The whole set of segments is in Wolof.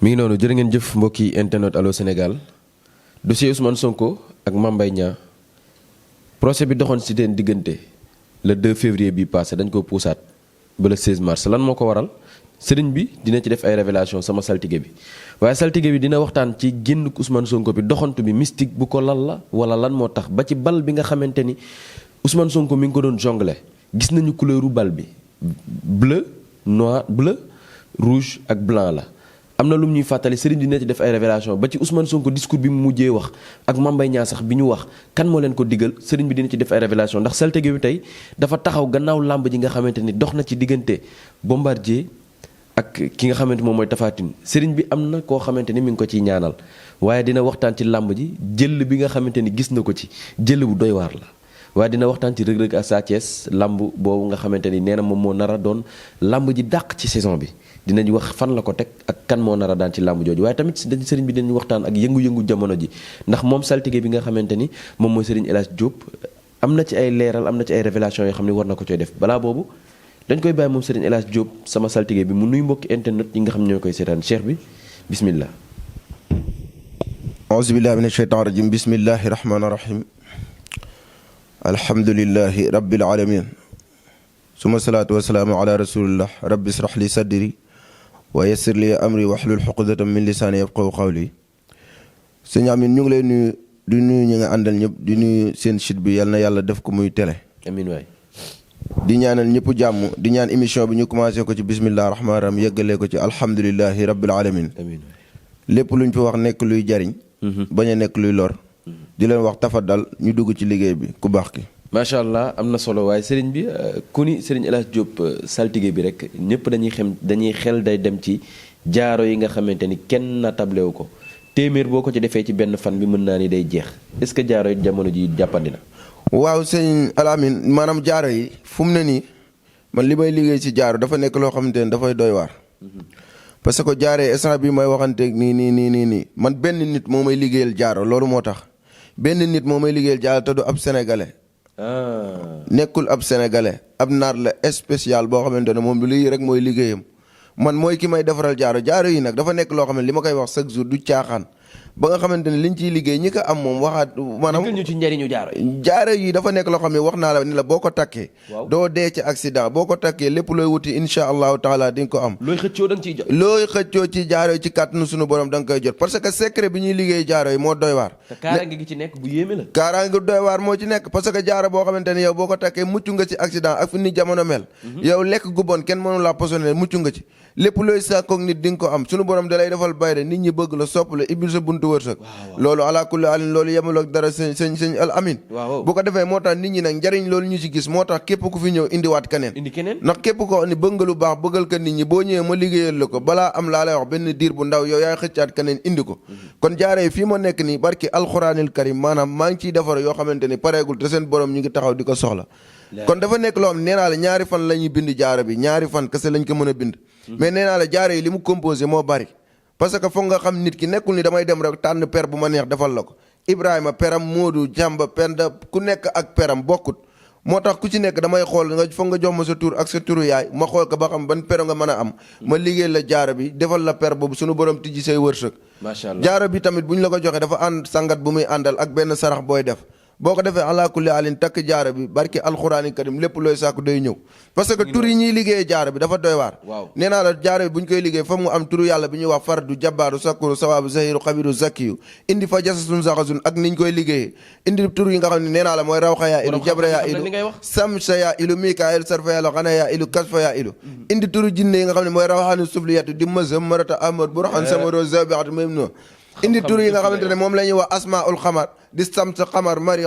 mi ngi noonu jërë ngeen jëf mbokki internet Allô Sénégal dossier Ousmane Sonko ak Mame Mbaye Niang procès bi doxoon ci seen diggante le 2 février bi passé dañ ko puusaat ba le 16 mars lan moo ko waral sëriñ bi dina ci def ay révélation sama saltige bi waaye saltige bi dina waxtaan ci génn Ousmane Sonko bi doxantu bi mystique bu ko lal la wala lan moo tax ba ci bal bi nga xamante ni Ousmane Sonko mi ngi ko doon jongle gis nañu couleuru bal bi bleu rouge ak blanc la. am na lu ñuy fàttali sëriñ bi dina ci def ay révélation ba ci Ousmane Sonko discours bi mu mujjee wax ak Mame Mbaye Niang sax bi ñu wax kan moo leen ko digal sëriñ bi dina ci def ay révélation ndax saltige bi tey dafa taxaw gannaaw làmb ji nga xamante ni dox na ci diggante Bombardier ak ki nga xamante moom mooy Tapha Tine sëriñ bi am na koo xamante ni mi ngi ko ciy ñaanal waaye dina waxtaan ci làmb ji jël bi nga xamante ni gis na ko ci jël bu doy waar la waaye dina waxtaan ci Reug Reug ak Sa Thiès làmb boobu nga xamante ni nee na moom moo nar a doon làmb ji dàq ci saison bi dinañ wax fan la ko teg ak kan moo nar a daan ci làmb jooju waaye tamit sëriñ bi dinañ waxtaan ak yëngu-yëngu jamono ji ndax moom saltige bi nga xamante ni moom mooy sëriñ El Hadj Diop am na ci ay leeral am na ci ay révélation yoo xam ne war na ko coy def balaa boobu dañ koy bàyyi moom sëriñ El Hadj Diop sama saltige bi mu nuy mbokki internet yi nga xam ne ñoo koy seetaan cheikh bi bismillah auzu billahi min asheytan rajim bismillahi rahmani rahim alhamdulillahi rabbil alamin suma salaatu wasalaamu ala rasulillah rabbi israh li sadri wa yassir li amri wahlul uqdatan min lisaani yafqahu qawli sëñ Amine ñu ngi lay nuyu di nuyu ñi nga àndal ñëpp di nuyu seen site bi yal na yàlla def ko muy télé. amiin waay. di ñaanal ñëpp jàmm di ñaan émission bi ñu commencé ko ci bismillah rahmaani rahim yeggalee ko ci alhamdulillahi rabbil alamin amiin lépp luñ fi wax nekk luy jariñ. bañ a nekk luy lor. di leen wax tafadal ñu dugg ci liggéey bi ku baax ki. macha allah am na solo waaye sëriñ bi ku ni sëriñ El Hadj Diop saltige bi rek ñëpp dañuy xel day dem ci jaaro yi nga xamante ni kenn na tablewu ko téeméer boo ko ci defee ci benn fan bi mën naa ni day jeex est-ce que jaaro yi jamono ji jàppandi na. waaw sëñ Alamine maanaam jaaro yi fu mu ne nii man li may liggéey ci jaaro dafa nekk loo xamante ne dafay doy waar. parce que jaaree instant bi may waxanteeg nii man benn nit moo may liggéeyal jaaro loolu moo tax benn nit moo may liggéeyal jaaro te du ab sénégalais. nekkul ab sénégalais ab naar la spécial boo xamante ne moom lii rek mooy liggéeyam man mooy ki may defaral jaaro yi nag dafa nekk loo xam ne li ma koy wax chaque jour du caaxaan ba nga xamante ne liñ ciy liggéey ñi ko am moom waxaat maanaam ñu ci njëriñu jaaro yi dafa nekk loo xam ne wax naa la ni la boo ko takkee doo dee ci accident boo ko takkee lépp looy wuti insha allahu taala di nga ko am looy xëccoo da nga ciy jot looy xëccoo ci jaaro yi ci kàttanu suñu borom da nga koy jot parce que secret bi ñuy liggéey jaaro yi moo doy waar te kaaraange gi ci nekk bu yéeme la kaaraange doy waar moo ci nekk parce que jaaro boo xamante ne yow boo ko takkee mucc nga ci accident ak fi ni jamono mel yow lekk gu bon kenn mënu laa posone mucc nga ci lépp looy sàkkoog nit di nga ko am suñu borom da lay defal bayre nit ñi bëgg la sopp la ibbil sa buntu wërsëg loolu ala kulli alin loolu yemul ak dara sëñ al amin bu ko defee moo tax nit ñi nag njariñ loolu ñu ci gis moo tax képp ku fi ñëw indiwaat keneen ndax képp ko ni bëgg nga lu baax bëggal ko nit ñi boo ñëwee ma liggéeyal la ko balaa am laa lay wax benn diir bu ndaw yow yaay xëccaat keneen indi ko kon jaaree fii ma nekk nii barki alxuraanil karim maanaam maa ngi ciy defar yoo xamante ni pareegul te seen borom ñu ngi taxaw di ko soxla kon dafa nekk loo xam nee naa la ñaari fan la ñuy bind jaaro bi ñaari fan kese lañ ko mën a bind mais nee naa la jaaro yi li mu composé moo bari parce que foog nga xam nit ki nekkul ni damay dem rek tànn per bu ma neex defal la ko Ibrahima peram Moodu Jàmba Penda ku nekk ak peram bokkut moo tax ku ci nekk damay xool nga foog nga jox ma sa tur ak sa turu yaay ma xool ko ba xam ban pero nga mën a am ma liggéey la jaaro bi defal la per boobu suñu borom tijji say wërsëg macha allah jaaro bi tamit bu ñu la ko joxee dafa ànd sangat bu muy àndal ak benn sarax booy def boo ko defee ala kulli alin takk jaaro bi barki alxuraani karim lépp looy sàkku day ñëw parce que tur yi ñuy liggéeyee jaaro bi dafa doy waar nee naa la jaaro bi bu ñu koy liggéey fa mu am turu yàlla bi ñuy wax fardu jabbaaru sakuru sawaabu zahiru xabiru zakiyu indi fa jasasun saxasun ak niñ koy liggéeyee indi tur yi nga xam ne nee naa la mooy rawxa yaa ilu jabra yaa ilu samsa yaa ilu mikael sarfa yàlla xana yaa ilu kasfa yaa ilu indi turu jinne yi nga xam ne mooy rawxaani sufliyatu di mazam marata amar burhan samaro zabiat même no indi tur yi nga xamante ne moom la ñuy wax asmaul xamar di samsa xamar mari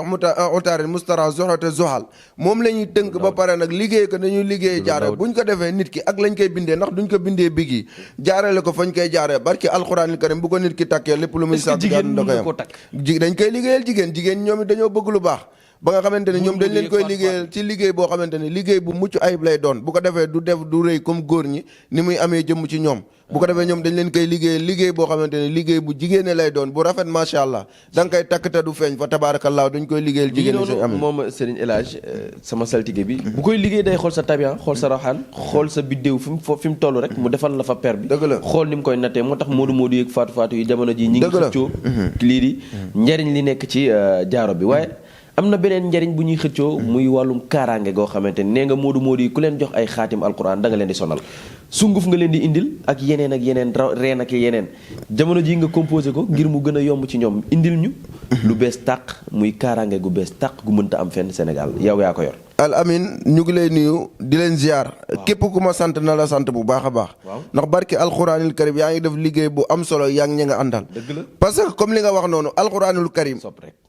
utaarin mustara zoxate zoxal moom la ñuy tënk ba pare nag liggéey ko dañuy liggéey jaare buñ ko defee nit ki ak lañ koy bindee ndax duñ ko bindee big yi jaarale ko fañ koy jaaree barki alxuraanil karim bu ko nit ki takkee lépp lu muy sàkk da koy am dañ koy liggéeyal jigéen ñoom it dañoo bëgg lu baax ba nga xamante ni ñoom dañ leen koy liggéeyal ci liggéey boo xamante ni liggéey bu mucc ayib lay doon bu ko defee du def du rëy comme góor ñi ni muy amee jëmm ci ñoom bu ko defee ñoom dañ leen koy liggéeyal liggéey boo xamante ni liggéey bu jigéene lay doon bu rafet macha allah da nga koy takk te du feeñ fa tabaarakallaa duñ koy liggéeyal jigéen ñi suñu amee moom Serigne El Hadj sama saltige bi bu koy liggéey day xool sa tabian xool sa raxaan xool sa biddéew fi mu toll rek mu defal la fa per bi dëgg la xool ni mu koy nattee moo tax Modou Modou yeeg Fatou Fatou yi jamono ji ñi ngi xëccoo lii di njariñ li nekk ci jaaro bi waaye am na beneen njariñ bu ñuy xëccoo muy wàllum kaaraange goo xamante ni nee nga Modou Modou yi ku leen jox ay xaatim alquran da nga leen di sonal sunguf nga leen di indil ak yeneen reen ak yeneen jamono ji nga composé ko ngir mu gën a yomb ci ñoom indil ñu lu bees tàq muy kaaraange gu bees tàq gu mënta am fenn Sénégal yow yaa ko yor. al amin ñu ngi lay nuyu di leen ziar. képp ku ma sant na la sant bu baax a baax. ndax barki alquranil karim yaa ngi def liggéey bu am solo yaa ngi ña nga àndal. dëgg la parce que comme li nga wax noonu alquranul karim.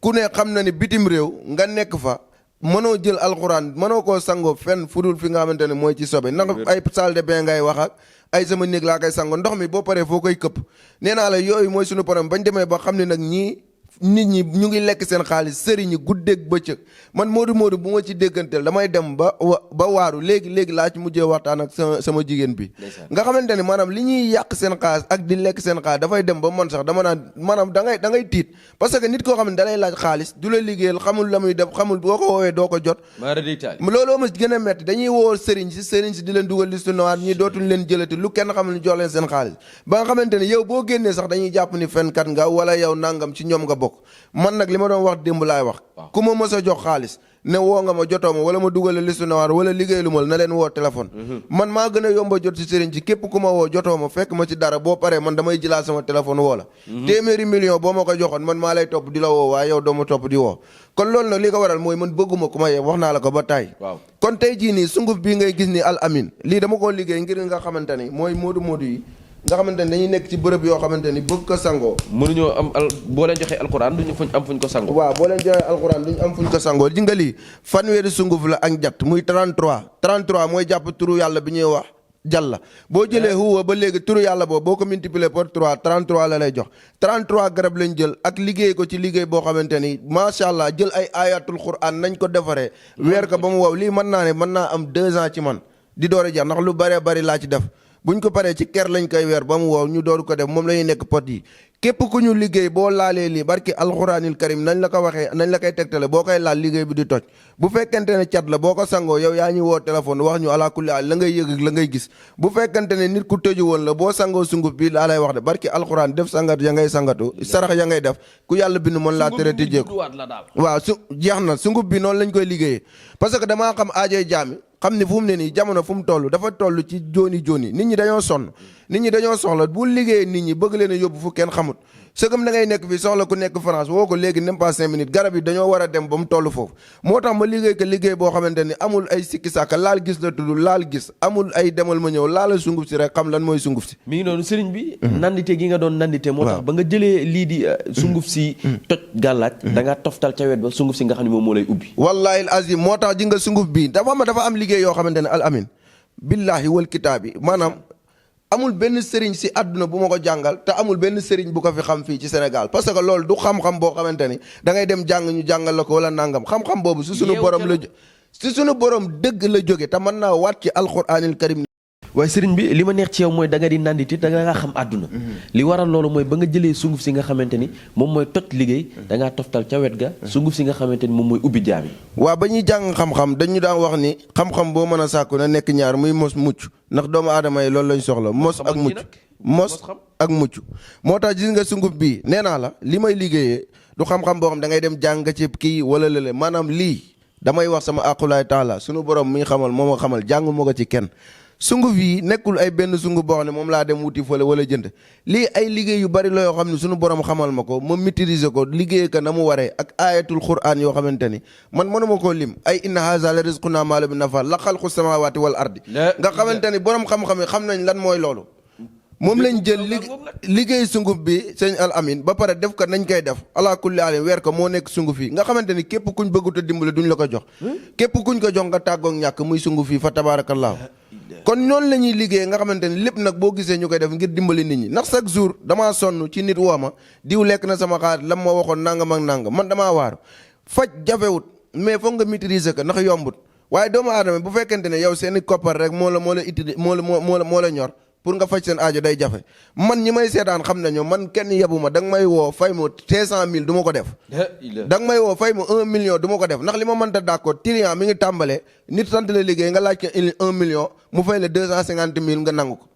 ku ne xam na ni bitim réew nga nekk fa. mënoo jël alxuraan mënoo koo sangoo fenn fudul fi nga xamante ne mooy ci sobe ndax ay salle de bain ngay wax ak ay sama néeg laa koy sangoo ndox mi boo paree foo koy këpp nee naa la yooyu mooy suñu problème bañ demee ba xam ne nag ñii nit ñi ñu ngi lekk seen xaalis sëriñ ñi guddeeg bëccëg man Modou Modou bu ma ci dégganteel damay dem ba waaru léegi laa ci mujjee waxtaan ak sama jigéen bi nga xamante ni maanaam li ñuy yàq seen xaalis ak di lekk seen xaalis dafay dem ba man sax dama naan maanaam da ngay tiit parce que nit koo xam ne da lay laaj xaalis du la liggéeyal xamul la muy def xamul boo ko woowee doo ko jot looloo ma gën a metti dañuy woo sëriñ si di leen dugal liste noire ñi dootuñ leen jëlati lu kenn xamul ñu jox leen seen xaalis ba nga xamante ni yow boo génnee sax dañuy jàpp ni fenkat nga wala yow nangam ci ñoom nga bokk man nag li ma doon wax démb laay wax ku ma mës a jox xaalis ne woo nga ma jotoo ma wala ma dugale liste noire wala liggéey lu mal na leen woo téléphone man maa gën a yomba jot ci sëriñ ci képp ku ma woo jotoo ma fekk ma ci dara boo paree man damay jëlaat sama téléphone woo la téeméeri million boo ma ko joxoon man maa lay topp di la woo waaye yow doo ma topp di woo kon loolu nag li ko waral mooy man bëgguma ku ma yee wax naa la ko ba taay kon tey jii nii sunguf bii ngay gis ni al amin lii dama koo liggéey ngir nga xamante ni mooy Modou Modou yi nga xamante ni dañuy nekk ci bërëb yoo xamante ni bëgg ko sangoo mënuñoo am boo leen joxee alxuraan duñu am fuñ ko sangoo waaw boo leen joxee alxuraan duñu am fuñ ko sangoo ji nga lii fanweeri sunguf la ak njatt muy 33 mooy jàpp turu yàlla bi ñuy wax jàlla boo jëlee huwa ba léegi turu yàlla boobu boo ko multiplier par 33 la lay jox 33 garab lañ jël ak liggéey ko ci liggéey boo xamante ni macha allah jël ay ayatul quran nañ ko defaree weer ko ba mu wow lii mën naa ne mën naa am 2 ans ci man di door a jeex ndax lu bëree bëri laa ci def buñ ko paree ci ker lañ koy weer ba mu wow ñu door ko def moom la ñuy nekk pot yi képp ku ñu liggéey boo laalee lii barki alxuraanil karim nañ la ko waxee nañ la koy tegtale boo koy laal liggéey bi di toj bu fekkente ne cat la boo ko sangoo yow yaa ñu woo téléphone wax ñu ala kulli la ngay yëg ak la ngay gis bu fekkente ne nit ku tëju woon la boo sangoo sunguf bi laa lay wax de barki alxuraan def sangat ya ngay sangatu sarax ya ngay def ku yàlla bind mën laa tere tijjeeku waaw jeex na sunguf bi noonu lañ koy liggéeyee parce que damaa xam aajoy jaami xam ni fu mu ne nii jamono fu mu toll dafa toll ci jooni nit ñi dañoo sonn nit ñi dañoo soxla bu liggéeyee nit ñi bëgg leen a yóbbu fu kenn xamut sëgam da ngay nekk fii soxla ku nekk France woo ko léegi même pas 5 minutes garab yi dañoo war a dem ba mu toll foofu moo tax ma liggéey ko liggéey boo xamante ni amul ay sikki sàkka laal gis la tudd laal gis amul ay demal ma ñëw laala sunguf si rek xam lan mooy sunguf si mi ngi noonu sëriñ bi nandite gi nga doon nandite moo tax ba nga jëlee lii di sunguf si toj gàllaaj da nga toftal ca wet ba sunguf si nga xam ne moom moo lay ubbi wallahi azim moo tax ji nga sunguf bii dafa am liggéey yoo xamante ne al amin billahi wal kitaabi maanaam amul benn sëriñ si àdduna bu ma ko jàngal te amul benn sëriñ bu ko fi xam fii ci Sénégal parce que loolu du xam-xam boo xamante ni da ngay dem jàng ñu jàngal la ko wala nangam xam-xam boobu si sunu borom dëgg la jóge te mën naa waat ci alxuraanil karim waaye sëriñ bi li ma neex ci yow mooy da nga di nanditi da nga xam àdduna li waral loolu mooy ba nga jëlee sunguf si nga xamante ni moom mooy toj liggéey da ngaa toftal ca wet ga sunguf si nga xamante ni moom mooy ubbi jaam yi waaw ba ñuy jàng xam-xam dañu daan wax ni xam-xam boo mën a sàkku na nekk ñaar muy mos mucc ndax doomu aadama yi loolu lañ soxla mos ak mucc moo tax gis nga sunguf bii nee naa la li may liggéeyee du xam-xam boo xam da ngay dem jàng ci kii wala lële maanaam lii damay wax sama aqulaay taala sunu borom mi xamal moo ma xamal jàng moo ko ci kenn sunguf yi nekkul ay benn sunguf boo xam ne moom laa dem wuti fële wala jënd lii ay liggéey yu bari la yoo xam ne sunu borom xamal ma ko ma maîtriser ko liggéey ko na mu waree ak ayatul quran yoo xamante ni man mënuma koo lim ay inna haza la rizquna ma la bi nafa la xalqu samawati wal ardi nga xamante ni borom xam-xam yi xam nañ lan mooy loolu moom lañ jël liggéey sunguf bi sëñ al amin ba pare def ko nañ koy def ala kulli alim weer ko moo nekk sunguf yi nga xamante ni képp kuñ bëggut a dimbale duñ la ko jox képp kuñ ko jox nga tàggoog ñàkk muy sunguf yi fa tabarakallahu kon noonu la ñuy liggéey nga xamante ni lépp nag boo gisee ñu koy def ngir dimbali nit ñi ndax chaque jour damaa sonn ci nit woo ma diw lekk na sama xaalis lam ma waxoon nangam ak nangam man damaa waaru faj jafewut mais foog nga maîtriser ko ndax yombut waaye doomu aadama bu fekkente ne yow seeni koppar rek moo la utili moo la ñor pour nga faj seen aajo day jafe man ñi may seetaan xam nañu man kenn yebu ma da nga may woo fay ma 500 000 du ma ko def. da nga may woo fay ma 1 million du ma ko def ndax li ma mënta d'accord client mi ngi tàmbalee nit sant la liggéey nga laaj ko 1 million mu fay la 250 000 nga nangu ko.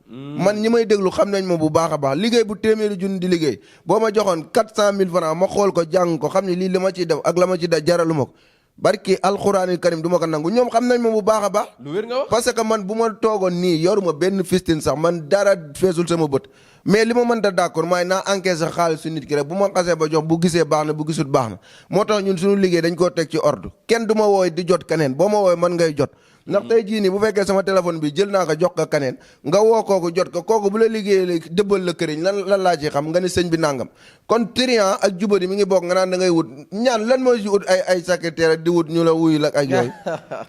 man ñi may déglu xam nañ ma bu baax a baax liggéey bu téeméeri junni di liggéey boo ma joxoon 400 000 francs ma xool ko jàng ko xam ne lii li ma ciy def ak la ma ci def jaralu ma ko. barki alxuraanil karim du ma ko nangu ñoom xam nañ ma bu baax a baax. lu wér nga wax parce que man bu ma toogoon nii yoruma benn fistin sax man dara feesul sama bët mais li ma mënta d'accord maay naa encaissé xaalis su nit ki rek bu ma xasee ba jox bu gisee baax na bu gisul baax na moo tax ñun suñu liggéey dañ koo teg ci ordre kenn du ma wooy di jot keneen boo ma wooy mën ngay jot. ndax tey jii nii bu fekkee sama téléphone bi jël naa ko jox ko kaneen nga woo kooku jot ko kooku bu la liggéeyee dëbbal la këriñ lan laa ci xam nga ne sëñ bi nangam kon trian ak jubadi mi ngi bokk nga naan da ngay wut ñaan lan mooy si wut ay secrétaire di wut ñu la wuyu la ak yooyu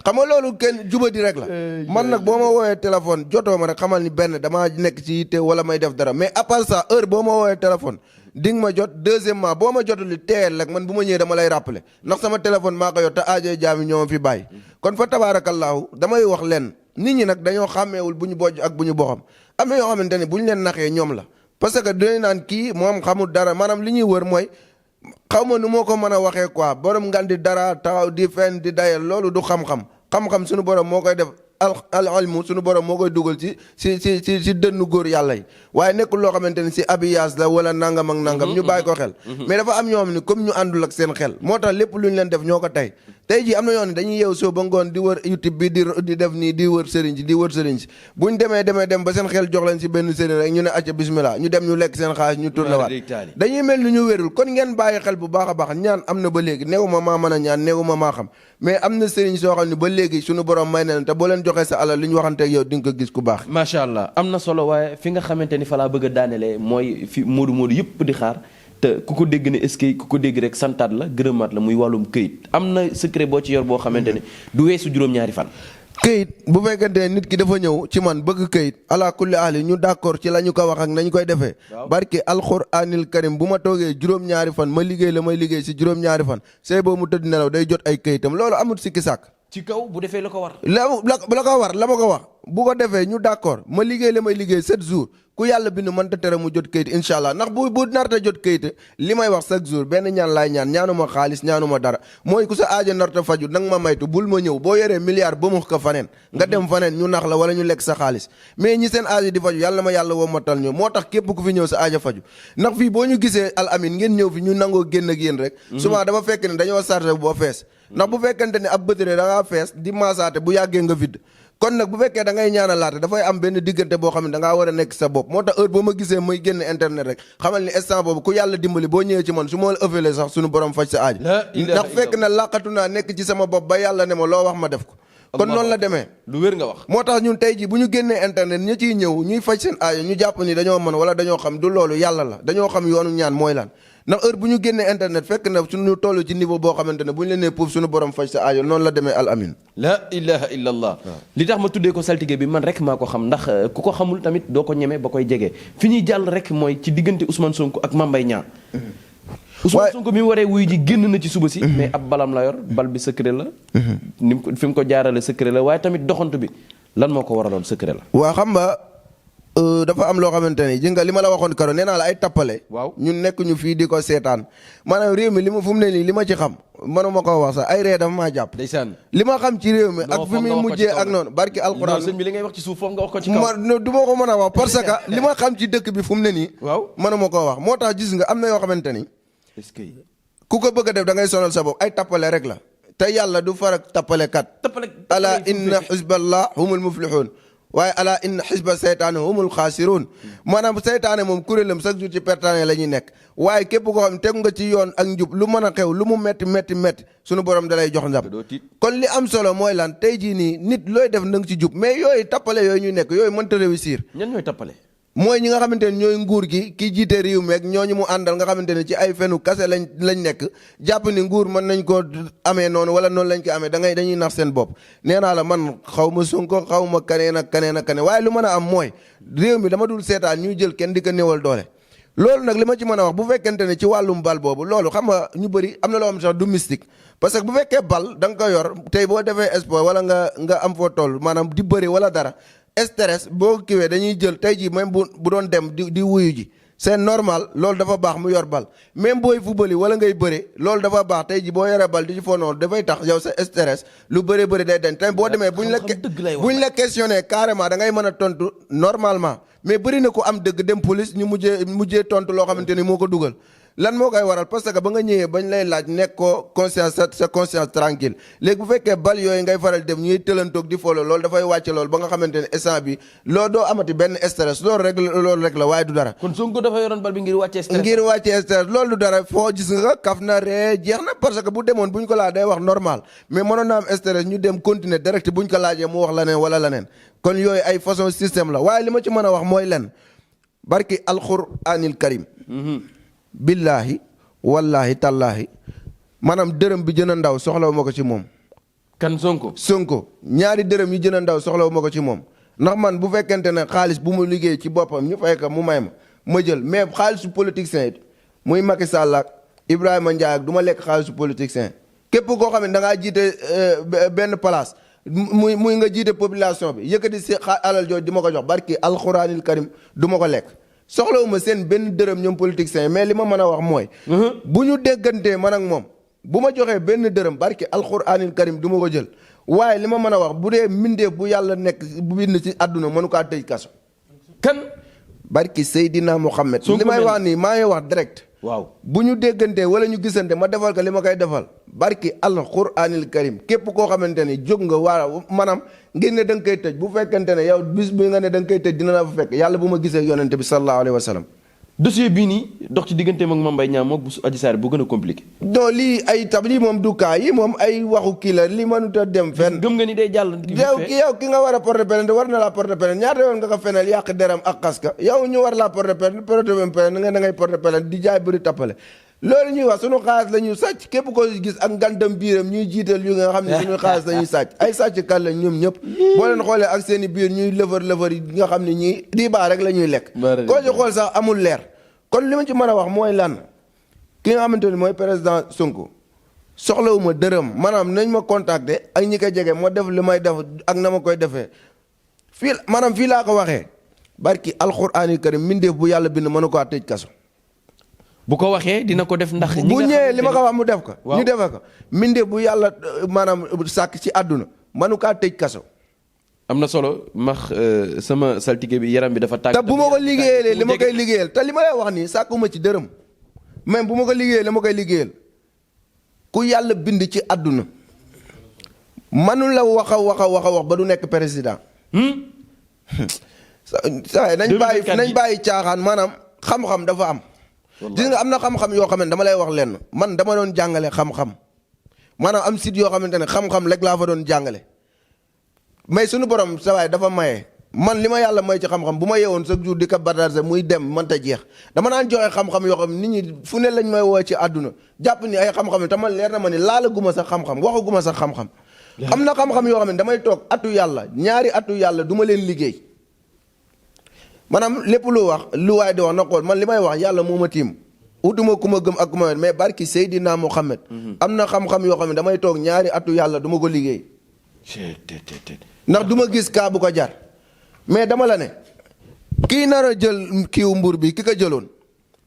xam nga loolu kenn jubadi rek la man nag boo ma woowee téléphone jotoo ma rek xamal ni benn damaa nekk ci yitte wala may def dara mais à part ça heure boo ma woowee téléphone di nga ma jot deuxièmement boo ma jotuli teel rek man bu ma ñëwee dama lay rappeler ndax sama téléphone maa ko yor te aajoy jaami ñoo ma fi bàyyi kon fa tabaarakallaahu damay wax leen nit ñi nag dañoo xàmmeewul bu ñu bojj ak bu ñu boxam am na yoo xamante ne bu ñu leen naxee ñoom la parce que dañu naan kii moom xamul dara maanaam li ñuy wër mooy xaw ma nu moo ko mën a waxee quoi borom ngan di dara taxaw di fen di dayal loolu du xam-xam suñu borom moo koy def al ilmu suñu borom moo koy dugal ci dënnu góor yàlla yi waaye nekkul loo xamante ni si abiyaas la wala nangam ak nangam ñu bàyyi ko xel mais dafa am ñoo xam ne comme ñu àndul ak seen xel moo tax lépp lu ñu leen def ñoo ko tey jii am na ñoo xam ne dañuy yeew soo ba ngoon di wër YouTube bi di def nii di wër sëriñ si buñ dem ba seen xel jox leen si benn sëriñ rek ñu ne acca bismillah ñu dem ñu lekk seen xaalis ñu tourné waat dañuy mel ni ñu wérul kon ngeen bàyyi xel bu baax a baax ñaan am na ba léegi neewuma maa mën a ñaan neewuma maa xam mais am na sëriñ soo xam ne ba léegi suñu borom may na leen te boo leen joxee sa alal li ñu waxanteeg yow di nga ko gis ku baax macha allah am na solo waaye fi nga xamante ni fa laa bëgg a daanelee mooy fi moodu yëpp di xaar te ku ko dégg ne est-ce que ku ko dégg rek santaat la gërëmaat la muy wàllum këyit am na secret boo ci yor boo xamante ne du weesu juróom-ñaari fan këyit bu fekkente ne nit ki dafa ñëw ci man bëgg këyit ala kulli ahli ñu d'accord ci la ñu ko wax ak nañ koy defee barki alxuraanil karim bu ma toogee juróom-ñaari fan ma liggéey la may liggéey si juróom-ñaari fan say boobu mu tëdd nelaw day jot ay këyitam loolu amul sikki sàkk ci kaw bu defee la ko war la ko war la ma ko wax bu ko defee ñu d'accord ma liggéey la may liggéey 7 jours ku yàlla bind mënta tere mu jot kayit incha allah ndax bu narta jot kayit li may wax chaque jour benn ñaan laay ñaanuma xaalis ñaanuma dara mooy ku sa aajo narta faju nanga ma maytu bul ma ñëw boo yoree milliard ba mu ko faneen nga dem faneen ñu nax la wala ñu lekk sa xaalis mais ñi seen aajo di faju yàlla ma yàlla womatal ñu moo tax képp ku fi ñëw sa aajo faju ndax fii boo ñu gisee al amin ngeen ñëw fi ñu nangoo génn ak yéen rek souvent dafa fekk ne dañoo chargé boo fees ndax bu fekkente ne ab bëtëre da ngaa fees di maasaate bu yàggee nga vide kon nag bu fekkee da ngay ñaanalaate dafay am benn diggante boo xam ne da ngaa war a nekk sa bopp moo tax heure boo ma gisee muy génn internet rek xamal ni instant boobu ku yàlla dimbali boo ñëwee ci man su ma la ëffalee sax suñu borom faj sa aaj ndax fekk na làqatu naa nekk ci sama bopp ba yàlla ne ma loo wax ma def ko kon noonu la demee lu wér nga wax moo tax ñun tey ji bu ñu génnee internet ñi ciy ñëw ñuy faj seen aajo ñu jàpp ni dañoo mën wala dañoo xam du loolu yàlla la dañoo xam yoonu ñaan mooy lan ndax heure bu ñu génnee internet fekk na suñu toll ci niveau boo xamante ne bu ñu leen nee pour suñu borom faj sa aajo noonu la demee al amin la ilaha illa allah li tax ma tuddee ko saltige bi man rek maa ko xam ndax ku ko xamul tamit doo ko ñeme ba koy jege fi ñuy jàll rek mooy ci diggante Ousmane Sonko ak Mame Mbaye Niang Ousmane Sonko mi waree wuy ji génn na ci suba si mais ab balam la yor bal bi secret la ni mu ko fi mu ko jaarale secret la waaye tamit doxantu bi lan moo ko waraloon secret la waa xam nga dafa am loo xamante ni ji nga li ma la waxoon karo nee naa la ay tappale waaw ñun nekk ñu fii di ko seetaan maanaam réew mi li ma fu mu ne nii li ma ci xam manuma ko wax sax ay ree dafa maa jàpp ndeysaan li ma xam ci réew mi ak fi muy mujjee ak noonu barki alxuraan sëñ bi li ngay wax ci suuf foofu nga wax ko ci kaw du ma ko mën a wax parce que li ma xam ci dëkk bi fu mu ne nii waaw manuma koo wax moo tax gis nga am na yoo xamante ni est-ce que ku ko bëgg a def da ngay sonal sa bopp ay tappale rek la te yàlla du farak tappale kat ala inna xisballah humul muflixuun waaye ala inna xisba seytaane humul xaasiruun maanaam seytaane moom kuréelam chaque jour ci pertaane la ñuy nekk waaye képp koo xam ne tegu nga ci yoon ak njub lu mën a xew lu mu metti sunu borom dalay jox ndam kon li am solo mooy lan tey jii nii nit looy def na nga ci jub mais yooyu tappale yooyu ñu nekk yooyu mënta réussir. ñan ñooy tappale mooy ñi nga xamante ne ñooy nguur gi ki jiite réew meeg ñooñu mu àndal nga xamante ne ci ay fenu kase lañ nekk jàpp ni nguur mën nañ ko amee noonu wala noonu lañ ko amee dañuy nax seen bopp nee naa la man xaw ma Sonko xaw ma kaneen ak kaneen waaye lu mën a am mooy réew mi dama dul seetaan ñuy jël kenn di ko néewal doole loolu nag li ma ci mën a wax bu fekkente ne ci wàllum bal boobu loolu xam nga ñu bëri am na loo xam sax du mystique parce que bu fekkee bal da nga ko yor tey boo defee sport wala nga am foo toll maanaam di bëri wala dara stress boo kiwee dañuy jël tey jii même bu doon dem di wuyu ji c'est normal loolu dafa baax mu yor bal même booy fubali wala ngay bëre loolu dafa baax tey ji boo yoree bal di ci foo noonu dafay tax yow sa stress lu bëri day dañ tey boo demee buñ la questionné carrément da ngay mën a tontu normalement mais bëri na ko am dëgg dem police ñu mujjee tontu loo xamante ni moo ko dugal lan moo koy waral parce que ba nga ñëwee bañ lay laaj nekk ko conscience sa conscience tranquille léegi bu fekkee bal yooyu ngay faral def ñuy tëlantoog di folo loolu dafay wàcce loolu ba nga xamante ne instant bi loolu doo amati benn stress loolu rek la waaye du dara. kon Sonko dafa yoroon bal bi ngir wàccee stress. ngir wàccee stress loolu du dara foo gis nga kaf na ree jeex na parce que bu demoon buñ ko laaj day wax normal mais mënoon na am stress ñu dem continuer direct buñ ko laajee mu wax leneen wala leneen kon yooyu ay façon système la waaye li ma ci mën a wax mooy len barki alxuraanil karim billaahi wallaahi tallaahi maanaam dërëm bi gën a ndaw soxlawu ma ko ci moom. kan Sonko ñaari dërëm yi gën a ndaw soxlawu ma ko ci moom ndax man bu fekkente ne xaalis bu mu liggéey ci boppam ñu fay ko mu may ma jël mais xaalisu politicien it muy Macky Sall ak Ibrahima Ndiaye ak du ma lekk xaalisu politicien képp koo xam ne da ngaa jiite benn place muy nga jiite population bi yëkkati si alal jooju di ma ko jox barki alxuraanil karim du ma ko lekk. soxlawuma seen benn dërëm ñoom politiciens mais li ma mën a wax mooy. bu ñu déggantee man ak moom bu ma joxee benn dërëm barki alxuraanil karim du ma ko jël waaye li ma mën a wax bu dee mbindeef bu yàlla nekk bu bind ci àdduna mënu kaa tëj kaso. kan. barki Seydina Mohamed. li may wax nii maa ngi wax direct. waaw bu ñu déggantee wala ñu gisante ma defal ko li ma koy defal barki alxuraanil karim képp koo xamante ni jóg nga waa maanaam ngir ne da nga koy tëj bu fekkente ne yow bis bi nga ne da nga koy tëj dina la fa fekk yàlla bu ma gisee yonente bi sallallahu alayhi wa sallam. dossier bii nii dox ci digganteem ak Mame Mbaye Niang moom bu Adji Sarr bu gën a compliqué. non lii ay tab lii moom du kaa yi moom ay waxu kii la li mënut a dem fenn. gëm nga ni day jàll. yow ki nga war a porter plainte war na laa porter plainte ñaata yoon nga ko fenal yàq deram ak xas ka yow ñu war laa porter plainte nga da ngay porter plainte di jaay bëri tappale loolu ñuy wax sunu xaalis la ñuy sàcc képp ko gis ak ngandam biiram ñuy jiital yu nga xam ne suñu xaalis la ñuy sàcc ay sàcc kan la ñoom ñëpp boo leen xoolee ak seen i biir ñuy lëfër yi nga xam ne ñii di baa rek la ñuy lekk koo ci xool sax amul leer kon li ma ci mën a wax mooy lan ki nga xamante ni mooy président Sonko soxlawuma dërëm maanaam nañ ma contacter ak ñi ko jege moo def li may def ak na ma koy defee fii maanaam fii laa ko waxee barki alxuraani karim mbindeef bu yàlla bind mënu ko tëj kaso bu ko waxee dina ko def ndax. bu ñëwee li ma ko wax mu def ko. ñu defee ko mbindeef bu yàlla maanaam sàkk ci àdduna mënu kaa tëj kaso. am na solo max sama saltige bi yaram bi dafa tàng. te bu ma ko liggéeyalee li ma koy liggéeyal te li ma lay wax nii sàkkuma ci dërëm même bu ma ko liggéeyee li ma koy liggéeyal ku yàlla bind ci àdduna manu la wax ba du nekk président. saa nañ bàyyi caaxaan maanaam xam-xam dafa am. gis nga am na xam-xam yoo xam ne dama lay wax lenn man dama doon jàngale xam-xam maanaam am site yoo xamante ne xam-xam rek laa fa doon jàngale. mais suñu borom sa waay dafa maye man li ma yàlla may ci xam-xam bu ma yeewoon chaque jour di ko badarse muy dem mënta jeex dama naan joxe xam-xam yoo xam nit ñi fu ne lañ may woo ci àdduna jàpp ni ay xam-xam yi te man leer na ma ni laalaguma sax xam-xam waxaguma sax xam-xam. am na xam-xam yoo xam ne damay toog atu yàlla ñaari atu yàlla du ma leen liggéey maanaam lépp lu wax lu waay di wax na xool man li may wax yàlla moo ma tiim utuma ku ma gëm ak ku ma wet mais barki Seydina Mohamed. am na xam-xam yoo xam ne damay toog ñaari atu yàlla du ma ko liggéey. ndax du ma gis kaa bu ko jar mais dama la ne kii nar a jël kiiw mbur bi ki ko jëloon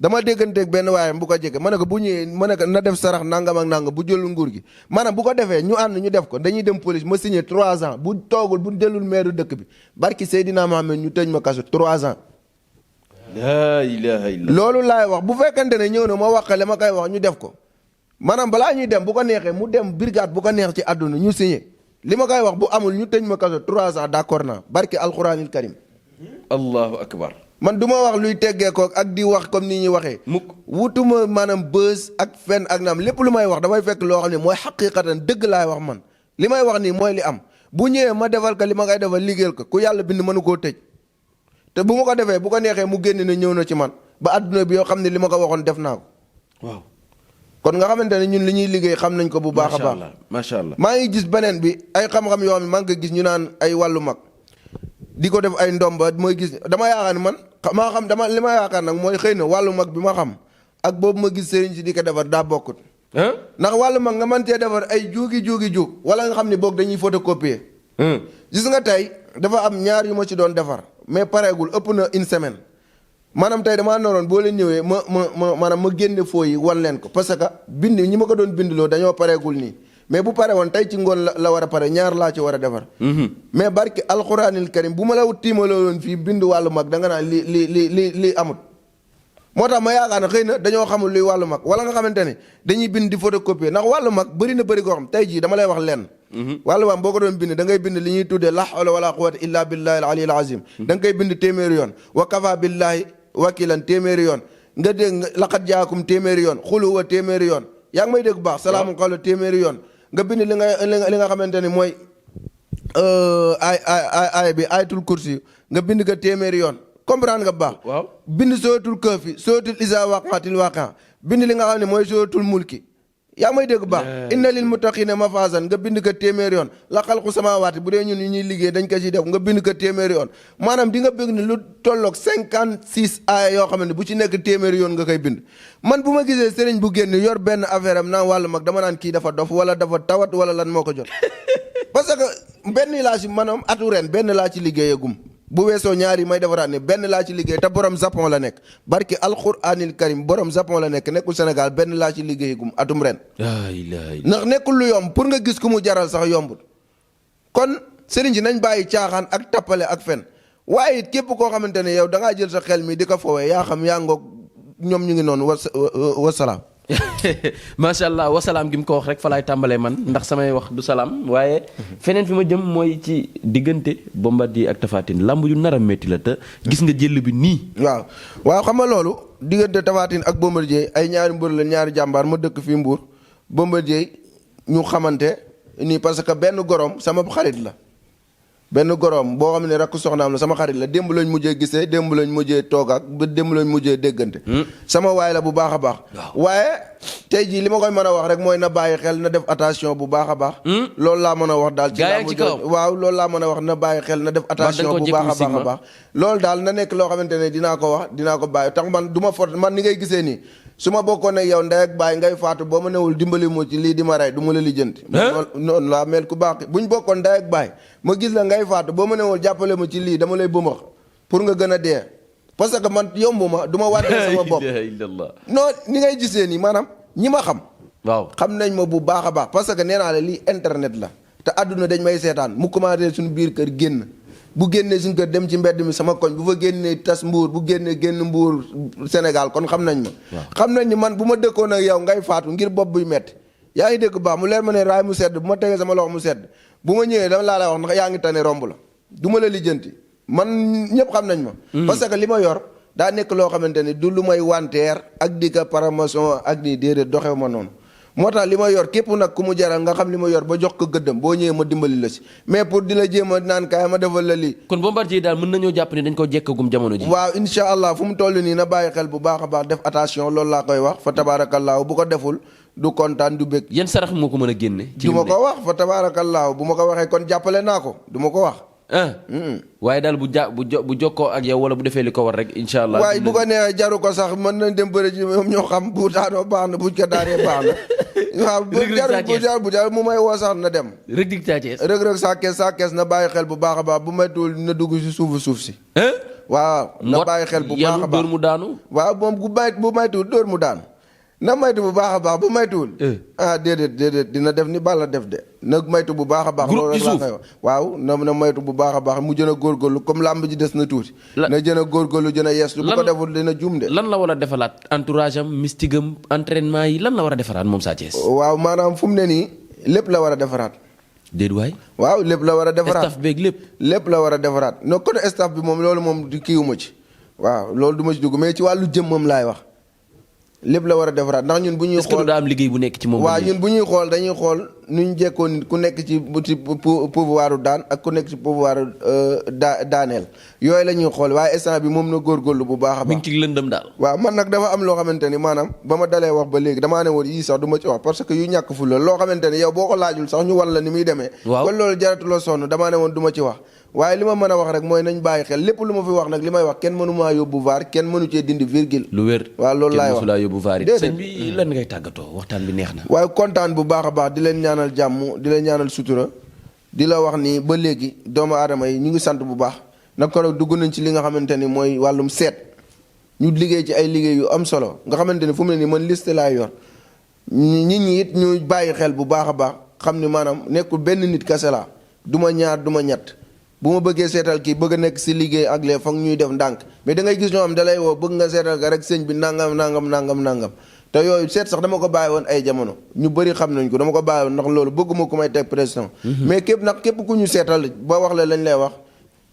dama dégganteeg benn waayam bu ko jege ma ne ko bu ñëwee ma ne ko na def sarax nangam ak nangam bu jëlul nguur gi maanaam bu ko defee ñu ànd ñu def ko dañuy dem police ma signé 3 ans bu toogul bu jëlul maire dëkk bi barki Seydina Mohamed ñu tëj ma kaso 3 ans. laa ilaaha illa loolu laay wax bu fekkante ne ñëw na ma wax le ma koy wax ñu def ko maanaam balaa ñuy dem bu ko neexee mu dem brigade bu ko neex ci àdduna ñu signé. li ma koy wax bu amul ñu tëj ma kaso 3 ans d'accord naa barki alxuraanil karim. allahu akbar. man du ma wax luy teggee ko ak di wax comme ni ñuy waxee. mukk wutuma maanaam bës ak fen ak naam lépp lu may wax damay fekk loo xam ne mooy xaqiiqatan dëgg laay wax man li may wax nii mooy li am bu ñëwee ma defal ko li ma koy defal liggéeyal ko ku yàlla bind mënu koo tëj te bu ma ko defee bu ko neexee mu génn ne ñëw na ci man ba adduna bi yoo xam ne li ma ko waxoon def naa ko. waaw. kon nga xamante ne ñun li ñuy liggéey xam nañ ko bu baax a baax macha allah maa ngi gis beneen bi ay xam-xam yoo xam ne maa ngi ko gis ñu naan ay wàllu mag di ko def ay ndomba mooy gis dama yaakaar ni man maa xam dama li ma yaakaar nag mooy xëy na wàllu mag bi ma xam ak boobu ma gis sëriñ si di ko defar daa bokkut. ndax wàllu mag nga mën cee defar ay juugi juug wala nga xam ne boog dañuy photocopier. gis nga tey dafa am ñaar yu ma ci doon defar mais pareegul ëpp na une semaine maanaam tey damaa noroon boo leen ñëwee maanaam ma génne foo yi wan leen ko parce que bind ñi ma ko doon bindloo dañoo pareegul nii mais bu pare woon tey ci ngoon la war a pare ñaar laa ci war a defar. mais barki alxuraanil karim bu ma la tiimaloo woon fii bind wàllu mag da nga naan li amut. moo tax ma yaakaar ne xëy na dañoo xamul luy wàllu mag wala nga xamante ne dañuy bind di photocopier ndax wàllu mag bëri na bëri koo xam tey jii dama lay wax lenn. wàllu mag boo ko doon bind da ngay bind li ñuy tuddee la hawla wala quwwata illa billahi al aliyyil azim. da nga koy bind téeméeri yoon wa kafa billahi wakilan téeméeri yoon nga dégg laqad jaakum téeméeri yoon xul huwa téeméeri yoon yaa ngi may dégg bu baax salaamu qawla téeméeri yoon nga bind li nga xamante ne mooy ay bi ayatul kursi nga bind ko téeméeri yoon comprendre nga bu baax. waaw bind sootul këfi sootul isa waqatil waqa bind li nga xam ne mooy sootul mulki yaa may dégg bu baax. inna lil muttaqina mafazan nga bind ko téeméeri yoon la xalqu samawaati bu dee ñun ñuy liggéey dañ ko ciy def nga bind ko téeméeri yoon maanaam di nga bëgg ne lu tolloog 56 aaya yoo xam ne bu ci nekk téeméeri yoon nga koy bind. man bu ma gisee sëriñ bu génn yor benn affaire am naan wàllu mag dama naan kii dafa dof wala dafa tawat wala lan moo ko jot parce que benn laa ci maanaam atu ren benn laa ci liggéeyagum. bu weesoo ñaari may defaraat ne benn laa ci liggéey te borom Japon la nekk barki alxuraanil karim borom Japon la nekk nekkul Sénégal benn laa ci liggéey gum atum ren. ndax nekkul lu yomb pour nga gis ku mu jaral sax yombul. kon sëriñ si nañ bàyyi caaxaan ak tappale ak fen waaye it képp koo xamante ne yow da ngaa jël sa xel mi di ko foowee yaa xam yaa ngoog ñoom ñu ngi noonu wasalaam. macha allah wasalaam gi mu ko wax rek fa laay tàmbalee man ndax samay wax du salaam waaye feneen fi ma jëm mooy ci diggante Bombardier ak Tapha Tine lamb ju nar a métti la te gis nga jël bi nii. waaw xam nga loolu diggante Tapha Tine ak Bombardier ay ñaari mbër la ñaari jàmbaar ma dëkk fii Mbour Bombardier ñu xamante nii parce que benn gorom sama xarit la. benn gorom boo xam ne rakk soxnaam la sama xarit la démb lañ mujjee gisee démb lañ mujjee toog ak démb lañ mujjee déggante. sama waay la bu baax a baax. waaye tey jii li ma koy mën a wax rek mooy na bàyyi xel na def attention bu baax a baax. loolu laa mën a wax daal. waaw loolu laa mën a wax na bàyyi xel na def attention bu baax a baax. loolu daal na nekk loo xamante ne dinaa ko wax dinaa ko bàyyi tax man du ma fot man ni ngay gisee nii. su ma bokkoon ak yow ndey ak baay ngay faatu boo ma newul dimbali mu ci lii di ma rey du ma la lijjanti. noonu laa mel ku baax buñ bokkoon ndey ak baay ma gis la ngay faatu boo ma newul jàppale ma ci lii dama lay bëmax pour nga gën a dee parce que man yombu ma du ma wàddee sama bopp non ni ngay gisee nii maanaam ñi ma xam. waaw xam nañ ma bu baax a baax parce que nee naa la lii internet la te àdduna dañ may seetaan mu commencé suñu biir kër génn. bu génnee suñ kër dem ci mbedd mi sama koñ bu fa génnee tas mbuur bu génnee génn mbuur Sénégal kon xam nañ ma. xam nañ ni man bu ma dëkkoon ak yow ngay faatu ngir bopp buy metti yaa ngi dégg baax mu leer ma ne raay mu sedd bu ma tegee sama loxo mu sedd bu ma ñëwee dama laa lay wax ndax yaa ngi tane romb la du ma la lijjanti man ñëpp xam nañ ma. parce que li ma yor daa nekk loo xamante ni du lu may wanteer ak di ka promotion ak ni déedéet doxew ma noonu. moo tax li ma yor képp nag ku mu jaral nga xam li ma yor ba jox ko gëddam boo ñëwee ma dimbali la si mais pour di la jéem a naan kaay ma defal la lii. kon Bombardier daal mën nañoo jàpp ne dañ ko jekkagum jamono ji. waaw incha allah fu mu toll nii na bàyyi xel bu baax a baax def attention loolu laa koy wax fa tabaarakallaahu bu ko deful du kontaan du bëgg. yan sarax moo ko mën a génne. ci du ma ko wax fa tabaarakallaahu bu ma ko waxee kon jàppale naa ko du ma ko wax. waaye daal bu jokkoo ak yow wala bu defee li ko war rek incha allah. waaye bu ko neexee jaru ko sax mën nañ dem bëri ci moom ñoo xam bu daanoo baax na buñ ko daanee baax na. waaw bu jar mu may woo sax na dem. rëg-rëg saa kees na bàyyi xel bu baax a baax bu maytuwul na dugg si suuf si. waaw na bàyyi xel bu baax a baax dóor mu daanu. waaw moom bu maytuwul dóor mu daanu. na maytu bu baax a baax bu maytuwul. déedéet dina def ni Balla def de na maytu bu baax a baax. loolu rek laa koy wax waaw na maytu bu baax a baax mu jën a góorgóorlu comme làmb ji des na tuuti. na jën a góorgóorlu jën a yees. bu ko deful dina juum de. lan la war a defalaat entourage am mystique am entraînement yi lan la war a defaraat moom Sa Thiès. waaw maanaam fu mu ne nii lépp la war a defaraat. déet waay. waaw lépp la war a defaraat staff beeg lépp. lépp la war a defaraat non côté staff bi moom loolu moom kiiwuma ci. waaw loolu du ma ci dugg mais ci wàllu jëmmam laay wax. lépp la war a defaraat ndax ñun bu ñuy xool est-ce que daa am liggéey bu nekk ci moom. waaw ñun bu ñuy xool dañuy xool nu ñu jekkoon ku nekk ci pouvoiru daan ak ku nekk ci pouvoiru daaneel yooyu la ñuy xool waaye instant bi moom na góorgóorlu bu baax a baax. mi ngi ci lëndëm daal. waaw man nag dafa am loo xamante ni maanaam ba ma dalee wax ba léegi damaa ne woon yii sax du ma ci wax parce que yu ñàkk fu la loo xamante ni yow boo ko laajul sax ñu wan la ni muy demee. waaw kon loolu jaratuloo sonn damaa ne woon du ma ci wax waaye li ma mën a wax rek mooy nañ bàyyi xel lépp lu ma fi wax nag li may wax kenn mënu maa yóbbu vaar kenn mënu cee dindi virgule. lu wér. waaw loolu laay wax kenn mësu laa yóbbu vaar it. déedéet sëñ bi lan ngay tàggatoo waxtaan bi neex na. waaye kontaan bu baax a baax di leen ñaanal jàmm di leen ñaanal sutura di la wax ni ba léegi doomu aadama yi ñu ngi sant bu baax nag ko dugg nañ ci li nga xamante ni mooy wàllum seet ñu liggéey ci ay liggéey yu am solo nga xamante ni fu mu ne nii man liste laay yor nit ñi it ñu bàyyi xel bu baax a baax xam ni maanaam nekkul benn nit kese laa du ma ñaar du ma ñett bu ma bëggee seetal kii bëgg a nekk si liggéey ak lee foog ñuy def ndànk mais da ngay gis ñoo xam da lay woo bëgg nga seetal ka rek sëñ bi nangam te yooyu seet sax dama ko bàyyi woon ay jamono ñu bëri xam nañ ko dama ko bàyyi woon ndax loolu bëgguma ku may teg pression mais képp ku ñu seetal ba wax la lañ lay wax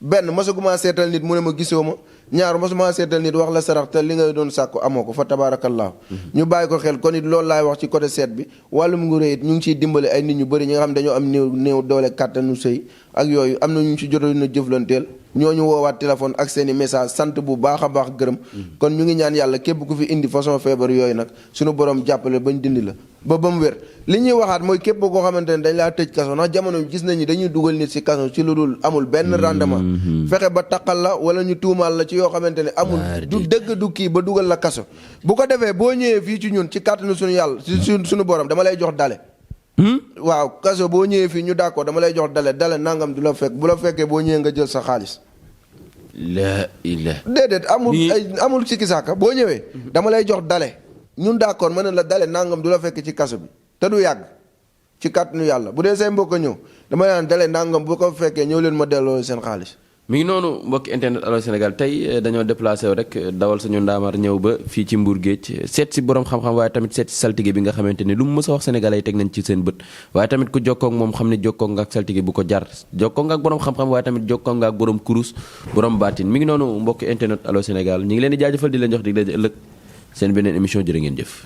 benn mosaguma seetal nit mu ne ma gisoo ma ñaar mosuma seetal nit wax la sarax te li nga doon sàkku amoo ko fa tabaarakallaahu ñu bàyyi ko xel kon it loolu laay wax ci côté seet bi wàllum nguur it ñu ngi ciy dimbali ay nit ñu bëri ñi nga xam dañoo am néew doole kàttanu sëy ak yooyu am na ñu ci jotoon na jëflanteel ñooñu woowaat téléphone ak seeni message sant bu baax a baax gërëm kon ñu ngi ñaan yàlla képp ku fi indi façon feebar yooyu nag suñu borom jàppale bañ dindi la ba mu wér li ñuy waxaat mooy képp koo xamante ne dañ laa tëj kaso ndax jamono gis nañu dañuy dugal nit ci kaso ci lu dul amul benn rendement fexe ba taqal la wala ñu tuumaal la ci yoo xamante ne amul du dëgg du kii ba dugal la kaso bu ko defee boo ñëwee fii ci ñun ci kàttanu suñu yàlla ci suñu borom dama lay jox dale waaw kaso boo ñëwee fii ñu d'accord dama lay jox dale nangam du la fekk bu la fekkee boo ñëwee nga jël sa xaalis déedéet amul sikki sàkka boo ñëwee dama lay jox dale ñun d'accord mën na la dale nangam du la fekk ci kaso bi te du yàgg ci kàttanu yàlla bu dee say mbokk a ñëw dama naan dale nangam bu ko fekkee ñëw leen ma delloo seen xaalis mi ngi noonu mbokki internet Allô Sénégal tey dañoo déplacé wu rek dawal suñu ndaamaar ñëw ba fii ci Mbour Géej seet si borom xam-xam waaye tamit seet si saltige bi nga xamante ni lu mu mës a wax sénégalais yi teg nañ ci seen bët waaye tamit ku jokkoo ak moom xam ne jokkoo nga ak saltige bu ko jar jokkoo nga ak borom xam-xam waaye tamit jokkoo nga ak borom kurus borom baatin mi ngi noonu mbokki internet Allô Sénégal ñu ngi leen di jaajëfal di leen jox dig daje ëllëg seen beneen émission jërë ngeen jëf